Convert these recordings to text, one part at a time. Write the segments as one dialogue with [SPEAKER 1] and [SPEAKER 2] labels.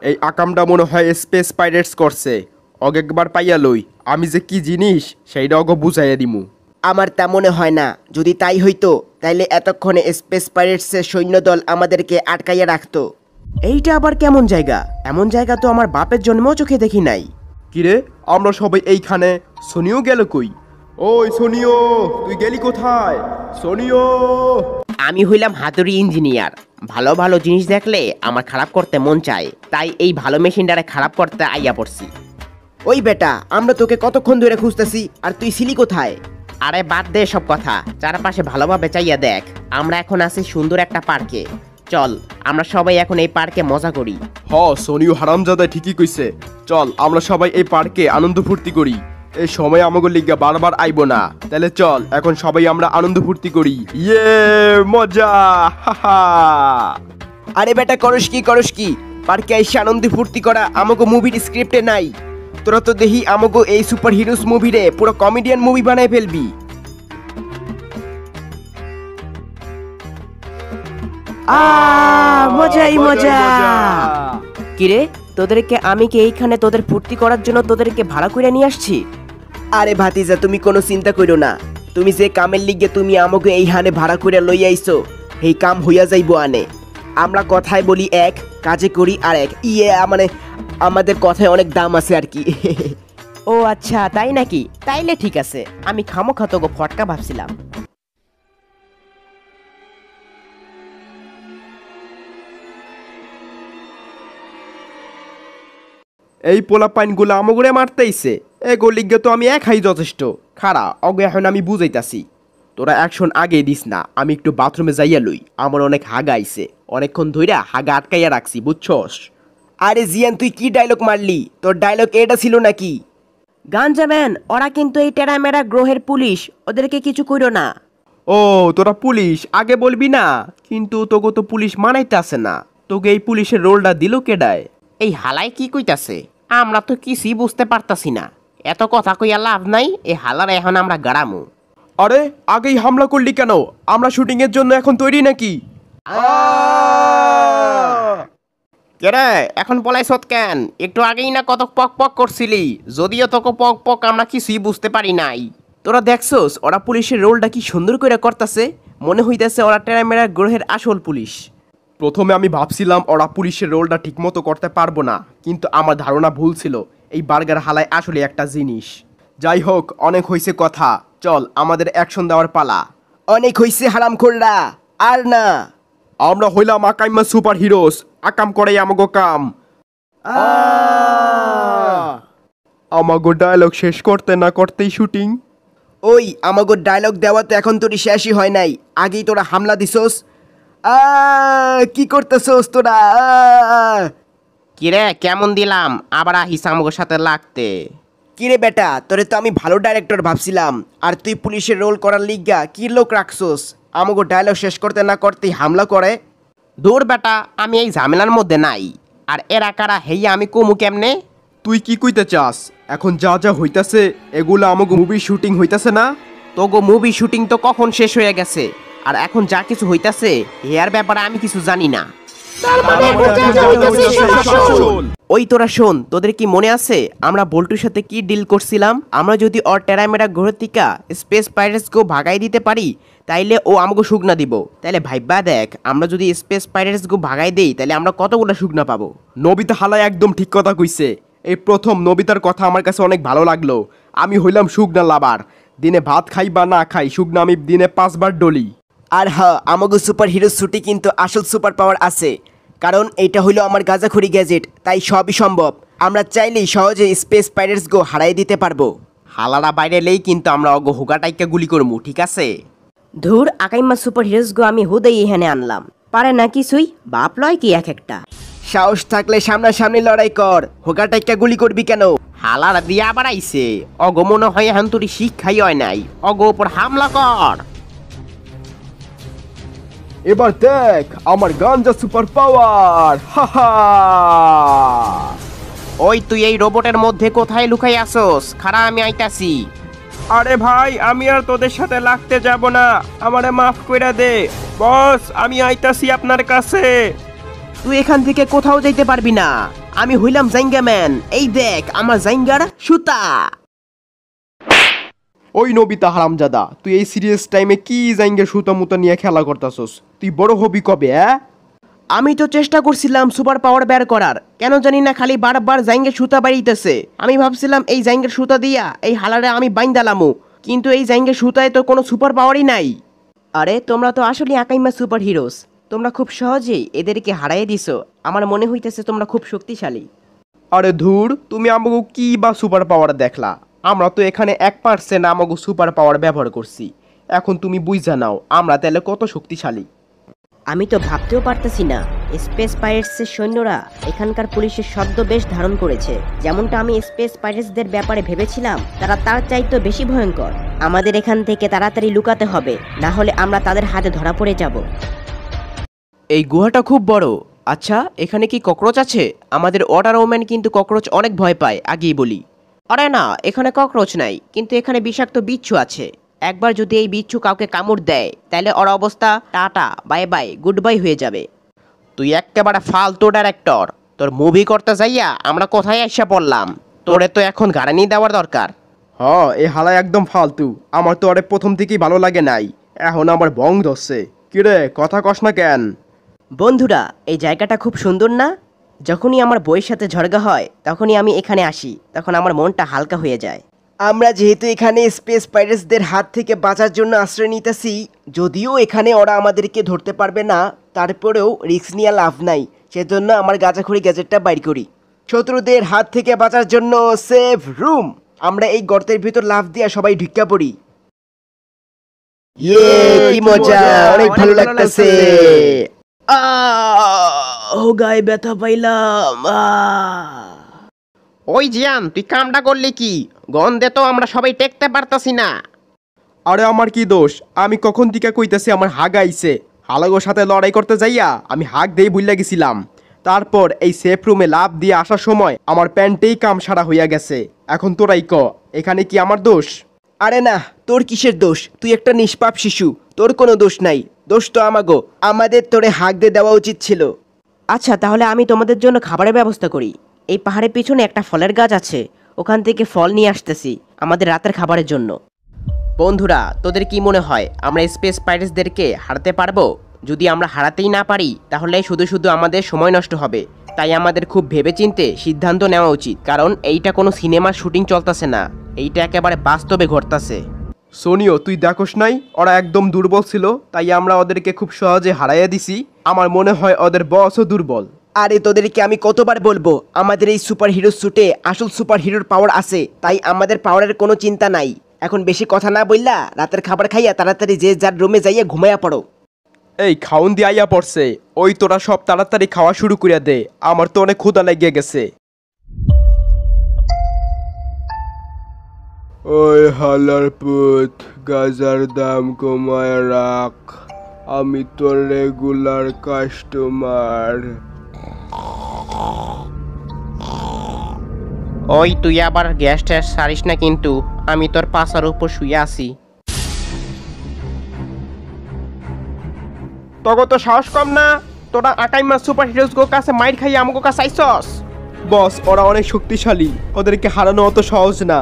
[SPEAKER 1] এই আকামটা মনে হয় স্পেস পাইরেটস করছে। অগ একবার পাইয়া লই, আমি যে কি জিনিস সেইটা অগ বুঝাইয়া দিমু।
[SPEAKER 2] আমার তা মনে হয় না। যদি তাই হইতো তাইলে এতক্ষণে স্পেস পাইরেটসের সৈন্যদল আমাদেরকে আটকাইয়া রাখতো। এইটা আবার কেমন জায়গা? এমন জায়গা তো আমার বাপের জন্মেও চোখে দেখি নাই।
[SPEAKER 1] কিরে, আমরা সবাই এইখানে, সোনিও গেল কই? ওই সোনিও, তুই গেলি কোথায়? সোনিও!
[SPEAKER 2] আমি হইলাম হাতুড়ি ইঞ্জিনিয়ার। ভালো ভালো জিনিস দেখলে আমার খারাপ করতে মন চায়, তাই এই ভালো মেশিনটারে খারাপ করতে আইয়া পড়ছি। ওই বেটা, আমরা তোকে কতক্ষণ ধরে খুঁজতেছি, আর তুই ছিলি কোথায়? আরে বাদ দে সব কথা, চারপাশে ভালোভাবে চাইয়া দেখ। আমরা এখন আছি সুন্দর একটা পার্কে। চল আমরা সবাই এখন এই পার্কে মজা করি।
[SPEAKER 1] হ, সোনিও হারামজাদা ঠিকই কইছে। চল আমরা সবাই এই পার্কে আনন্দ ফুর্তি করি। এই সময় আমাকে লিগা বারবার আইবো না। তাহলে চল এখন সবাই আমরা আনন্দ ফুর্তি করি। ইয়ে মজা! হাহা!
[SPEAKER 2] আরে বেটা, করস কি? পার্কে এসে আনন্দ ফুর্তি করা আমাকে মুভির স্ক্রিপ্টে নাই। তোরা তো দেখি আমাকে এই সুপার হিরোস মুভিরে পুরো কমেডিয়ান মুভি বানায় ফেলবি। মজাই মজা। কিরে, তোদেরকে আমি কি এইখানে তোদের ফুর্তি করার জন্য তোদেরকে ভাড়া করে নিয়ে আসছি? আরে ভাতিজা, তুমি কোনো চিন্তা করো না। তুমি যে কামের লিগে তুমি আমাকে এই হানে ভাড়া করে লই আইছো, এই কাম হইয়া যাইবো আনে। আমরা কথায় বলি এক, কাজে করি আর এক। মানে আমাদের কথায় অনেক দাম আছে আর কি। ও আচ্ছা, তাই নাকি? তাইলে ঠিক আছে। আমি খামোখা তোকে ফটকা ভাবছিলাম।
[SPEAKER 1] এই পোলা পাইনগুলো আমগরে মারতেইছে। এগো লিগে তো আমি একাই যথেষ্ট। খারা অগে এখন আমি বুঝাইতাছি। তোরা অ্যাকশন আগে দিস না, আমি একটু বাথরুমে যাইয়া লই। আমার অনেক হাগা আইছে, অনেকক্ষণ ধইরা হাগা আটকাইয়া রাখছি, বুঝছস?
[SPEAKER 2] আরে জিয়ান, তুই কি ডায়লগ মারলি? তোর ডায়লগ এটা ছিল নাকি? গাঞ্জা ম্যান, ওরা কিন্তু এই টেরামেরা গ্রহের পুলিশ, ওদেরকে কিছু কইরো না।
[SPEAKER 1] ও তোরা পুলিশ আগে বলবি না? কিন্তু তোকে তো পুলিশ মানাইতে আসে না। তোকে এই পুলিশের রোলটা দিল কেডায়?
[SPEAKER 2] এই হালাই কি কইতাছে? আমরা তো কিছুই বুঝতে পারতাছি না। এত কথা কইয়া লাভ নাই, এই হালার এখন আমরা গাড়ামু।
[SPEAKER 1] আরে আগেই হামলা করলি কেন? আমরা শুটিং এর জন্য এখন তৈরি নাকি?
[SPEAKER 2] কেরে এখন পলাইছত কেন? একটু আগেই না কত পক পক করছিলি। যদিও তোকে পক পক আমরা কিছুই বুঝতে পারি নাই। তোরা দেখছস ওরা পুলিশের রোলটা কি সুন্দর করে করতেছে? মনে হইতেছে ওরা টেরামেরা গ্রহের আসল পুলিশ।
[SPEAKER 1] প্রথমে আমি ভাবছিলাম ওরা পুলিশের রোলটা ঠিকমতো করতে পারবো না, কিন্তু আমার ধারণা ভুল ছিল। এই বার্গার হালায় আসলে একটা জিনিস। যাই হোক, অনেক হইছে কথা। চল আমাদের অ্যাকশন দেওয়ার পালা।
[SPEAKER 2] অনেক হইছে হারামখোররা, আর না।
[SPEAKER 1] আমরা হইলাম আকাইমা সুপার হিরোস। আকাম করে আমাগো কাম। আমাগো ডায়লগ শেষ করতে না করতেই শুটিং।
[SPEAKER 2] ওই আমাগো ডায়লগ দেওয়া তো এখন তোর শেষই হয় নাই, আগেই তোরা হামলা দিছস। কি করতেছস তোরা? কিরে কেমন দিলাম? আবার আহিস আমাগোর সাথে লাগতে। কিরে বেটা, তোরে তো আমি ভালো ডাইরেক্টর ভাবছিলাম, আর তুই পুলিশের রোল করার লিগা কি লোক রাখছস? আমাগো ডায়লগ শেষ করতে না করতেই হামলা করে। দূর বেটা, আমি এই ঝামেলার মধ্যে নাই। আর এরা কারা হেইয়া আমি কমু কেমনে?
[SPEAKER 1] তুই কি কইতে চাস? এখন যা যা হইতাছে এগুলো আমাগো মুভি শুটিং হইতাছে না?
[SPEAKER 2] তোগো মুভি শুটিং তো কখন শেষ হয়ে গেছে, আর এখন যা কিছু হইতাছে এর ব্যাপারে আমি কিছু জানি না। ওই তোরা শোন, তোদের কি মনে আছে আমরা বল্টুর সাথে কি ডিল করছিলাম? আমরা যদি ওর টেরামেরা গ্রহ থেকে স্পেস পাইরেটস গো ভাগাই দিতে পারি, তাইলে ও আমাকে শুকনা দিব। তাইলে ভাইবা দেখ, আমরা যদি স্পেস পাইরেটস গো ভাগাই দেই তাহলে আমরা কতগুলো শুকনা পাবো।
[SPEAKER 1] নবিতা হালায় একদম ঠিক কথা কইছে। এই প্রথম নবিতার কথা আমার কাছে অনেক ভালো লাগলো। আমি হইলাম শুকনা লাভার। দিনে ভাত খাই বা না খাই, শুকনা আমি দিনে 5 বার ডলি।
[SPEAKER 2] আর হ্যাঁ, আমাগো সুপার হিরো ছুটি কিন্তু আসল সুপার পাওয়ার আছে, কারণ এইটা হইলো আমার গাঁজাখুরি গ্যাজেট, তাই সবই সম্ভব। আমরা চাইলেই সহজে স্পেস পাইরেটস গো হারাই দিতে পারবো। হালারা বাইরে এলেই কিন্তু আমরা অগো হুগাটাইকে গুলি করবো, ঠিক আছে? ধুর, আকাইমা সুপার হিরোস গো আমি হুদেই এখানে আনলাম, পারে না কিছুই, বাপ লয় কি এক একটা। সাহস থাকলে সামনাসামনি লড়াই কর, হুগাটাইকে গুলি করবি কেন? হালারা দিয়া আবার আইছে, অগো মনে হয় এখন তোর শিক্ষাই হয় নাই, অগো উপর হামলা কর।
[SPEAKER 1] এবার দেখ আমার গাঞ্জা সুপার পাওয়ার। হাহা!
[SPEAKER 2] ওই তুই এই রোবটের মধ্যে কোথায় লুকাই আসোস? খারা আমি আইতাছি।
[SPEAKER 1] আরে ভাই, আমি আর তোদের সাথে লাগতে যাব না, আমারে মাফ কইরা দে বস, আমি আইতাছি আপনার কাছে।
[SPEAKER 2] তুই এখান থেকে কোথাও যাইতে পারবি না। আমি হইলাম জাইঙ্গা ম্যান, এই দেখ আমার জাইঙ্গার সুতা।
[SPEAKER 1] ওই নবিতা হারামজাদা, তুই এই সিরিয়াস টাইমে কি জাইঙ্গের সুতা মুতা নিয়ে খেলা করতাছস? তুই বড় হবি কবে?
[SPEAKER 2] আমি তো চেষ্টা করছিলাম সুপার পাওয়ার বের করার, কেন জানি না খালি বারবার জাইঙ্গের সুতা বাড়িতেছে। আমি ভাবছিলাম এই জাইঙ্গের সুতা দিয়া এই হালারে আমি বাইন্দালামু, কিন্তু এই জাইঙ্গের সুতায় তো কোনো সুপার পাওয়ারই নাই। আরে তোমরা তো আসলে আকাইমা সুপার হিরোস, তোমরা খুব সহজেই এদেরকে হারাই দিছো। আমার মনে হইতেছে তোমরা খুব শক্তিশালী।
[SPEAKER 1] আরে ধুর, তুমি আমাকে কি বা সুপার পাওয়ার দেখলা? আমরা তো এখানে 1% আমাকে সুপার পাওয়ার ব্যবহার করছি। এখন তুমি বুঝা নাও আমরা তাহলে কত শক্তিশালী।
[SPEAKER 3] আমি তো ভাবতেও পারতেছি না স্পেস পাইরেটসের সৈন্যরা এখানকার পুলিশের ছদ্মবেশ ধারণ করেছে। যেমনটা আমি স্পেস পাইরেটসদের ব্যাপারে ভেবেছিলাম, তারা তার চাইতে বেশি ভয়ঙ্কর। আমাদের এখান থেকে তাড়াতাড়ি লুকাতে হবে, না হলে আমরা তাদের হাতে ধরা পড়ে যাব।
[SPEAKER 2] এই গুহাটা খুব বড়। আচ্ছা, এখানে কি ককরোচ আছে? আমাদের ওয়াটার ওম্যান কিন্তু ককরোচ অনেক ভয় পায়, আগেই বলি। আরে না, এখানে ককরোচ নাই, কিন্তু এখানে বিষাক্ত বিচ্ছু আছে। একবার যদি এই বিচ্ছু কাউকে কামড় দেয়, তাহলে ওর অবস্থা tata bye bye good bye হয়ে যাবে। তুই একেবারে ফালতু ডাইরেক্টর, তোর মুভি করতে যাইয়া আমরা কোথায় এসে পড়লাম? তোরে তো এখন গাড়ানি দেওয়ার দরকার।
[SPEAKER 1] এই হালা একদম ফালতু। আমার তো আরে প্রথম থেকেই ভালো লাগে নাই, এখন আমার বং ধরছে। কিরে, কথা কস না কেন?
[SPEAKER 3] বন্ধুরা, এই জায়গাটা খুব সুন্দর না? যখনই আমার বইয়ের সাথে ঝড়গা হয় তখনই আমি এখানে আসি, তখন আমার মনটা হালকা হয়ে যায়।
[SPEAKER 2] আমরা যেহেতু এখানে স্পেস পাইরেটসদের হাত থেকে বাঁচার জন্য আশ্রয় নিতেছি, যদিও এখানে ওরা আমাদেরকে ধরতে পারবে না, তারপরেও রিস্ক নিয়ে লাভ নাই। সেজন্য আমার গাঁজাখড়ি গ্যাজেটটা বাইর করি। শত্রুদের হাত থেকে বাঁচার জন্য সেফ রুম। আমরা এই গর্তের ভিতর লাফ দিয়ে সবাই ঢুকা পড়ি। কি মজা, অনেক ভালো লাগতেছে। ও গায়ে ব্যথা পাইলাম।
[SPEAKER 4] ওই জিয়ান, তুই কামটা করলি কি? গন্ধে তো আমরা সবাই টেকতে পারতাছি না।
[SPEAKER 1] আরে আমার কি দোষ? আমি কখন থেকে কইতেছি আমার হাগ আইছে। হালাগোর সাথে লড়াই করতে যাইয়া আমি হাগ দিয়ে ভুইলা গেছিলাম। তারপর এই সেফ রুমে লাভ দিয়ে আসার সময় আমার প্যান্টেই কাম সারা হইয়া গেছে। এখন তোরাই ক, এখানে কি আমার দোষ?
[SPEAKER 2] আরে না, তোর কিসের দোষ? তুই একটা নিষ্পাপ শিশু, তোর কোনো দোষ নাই। দোষ তো আমাগো, আমাদের তোরে হাঁক দিয়ে দেওয়া উচিত ছিল।
[SPEAKER 3] আচ্ছা, তাহলে আমি তোমাদের জন্য খাবারের ব্যবস্থা করি। এই পাহাড়ের পিছনে একটা ফলের গাছ আছে, ওখান থেকে ফল নিয়ে আসতেছি আমাদের রাতের খাবারের জন্য।
[SPEAKER 2] বন্ধুরা, তোদের কি মনে হয় আমরা স্পেস পাইরেটসদেরকে হারাতে পারবো? যদি আমরা হারাতেই না পারি, তাহলে শুধু শুধু আমাদের সময় নষ্ট হবে। তাই আমাদের খুব ভেবেচিন্তে সিদ্ধান্ত নেওয়া উচিত, কারণ এইটা কোনো সিনেমার শুটিং চলতেছে না, এইটা একেবারে বাস্তবে ঘটতেছে।
[SPEAKER 1] সোনিও, তুই দেখোস নাই ওরা একদম দুর্বল ছিল, তাই আমরা ওদেরকে খুব সহজে হারাইয়া দিছি। আমার মনে হয় ওদের বসও দুর্বল।
[SPEAKER 2] আরে তোদেরকে আমি কতবার বলবো, আমাদের এই সুপার হিরো স্যুটে আসল সুপার হিরোর পাওয়ার আছে, তাই আমাদের পাওয়ারের কোনো চিন্তা নাই। এখন বেশি কথা না বললা রাতের খাবার খাইয়া তাড়াতাড়ি যে যার রুমে যাইয়া ঘুমাইয়া পড়ো।
[SPEAKER 1] এই খাউন দিয়ে আইয়া পড়ছে, ওই তোরা সব তাড়াতাড়ি খাওয়া শুরু করিয়া দে, আমার তো অনেক ক্ষুধা লেগে গেছে। ওই হালার পুত, গাজার দাম কমায় রাখ, আমি তোর রেগুলার কাস্টমার।
[SPEAKER 4] ওই তুই আবার গ্যাস ট্যাস সারিস না কিন্তু, আমি তোর পাশার উপর শুয়ে আছি। তগো তো সাহস কম না, তোরা আকাইমা সুপার হিরোস গো কাছে মাইর খাইয়া আমাকে কাছে আইসস।
[SPEAKER 1] বস, ওরা অনেক শক্তিশালী, ওদেরকে হারানো অত সহজ না।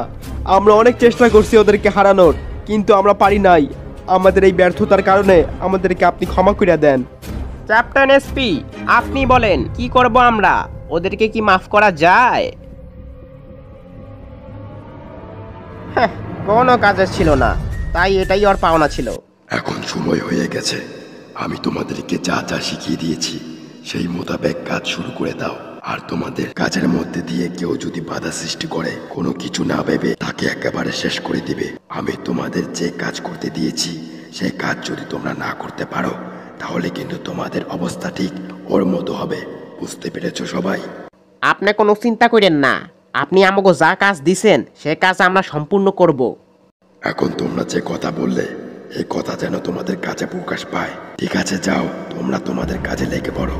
[SPEAKER 1] আমরা অনেক চেষ্টা করছি ওদেরকে হারানোর, কিন্তু আমরা পারি নাই। আমাদের এই ব্যর্থতার কারণে আমাদেরকে আপনি ক্ষমা করে দেন।
[SPEAKER 4] ক্যাপ্টেন এসপি, আপনি বলেন কি করব আমরা? ওদেরকে কি মাফ করা যায়? হ্যাঁ, কোনো কাজের ছিল না, তাই এটাই ওর পাওনা ছিল।
[SPEAKER 5] এখন সময় হয়ে গেছে, আমি তোমাদেরকে যা যা শিখিয়ে দিয়েছি সেই মোতাবেক কাজ শুরু করে দাও। আর তোমাদের কাজের মধ্যে দিয়ে কেউ যদি বাধা সৃষ্টি করে, কোনো কিছু না ভেবে তাকে একেবারে শেষ করে দিবে। আমি তোমাদের যে কাজ করতে দিয়েছি সেই কাজ যদি তোমরা না করতে পারো, তাহলে কিন্তু তোমাদের অবস্থা ঠিক ওর মতো হবে। বুঝতে পেরেছো সবাই?
[SPEAKER 4] আপনি কোনো চিন্তা করেন না, আপনি আমাকে যা কাজ দিছেন সে কাজ আমরা সম্পূর্ণ করব।
[SPEAKER 5] এখন তোমরা যে কথা বললে, এই কথা যেন তোমাদের কাছে প্রকাশ পায়। ঠিক আছে, যাও তোমরা তোমাদের কাজে লেগে পড়ো।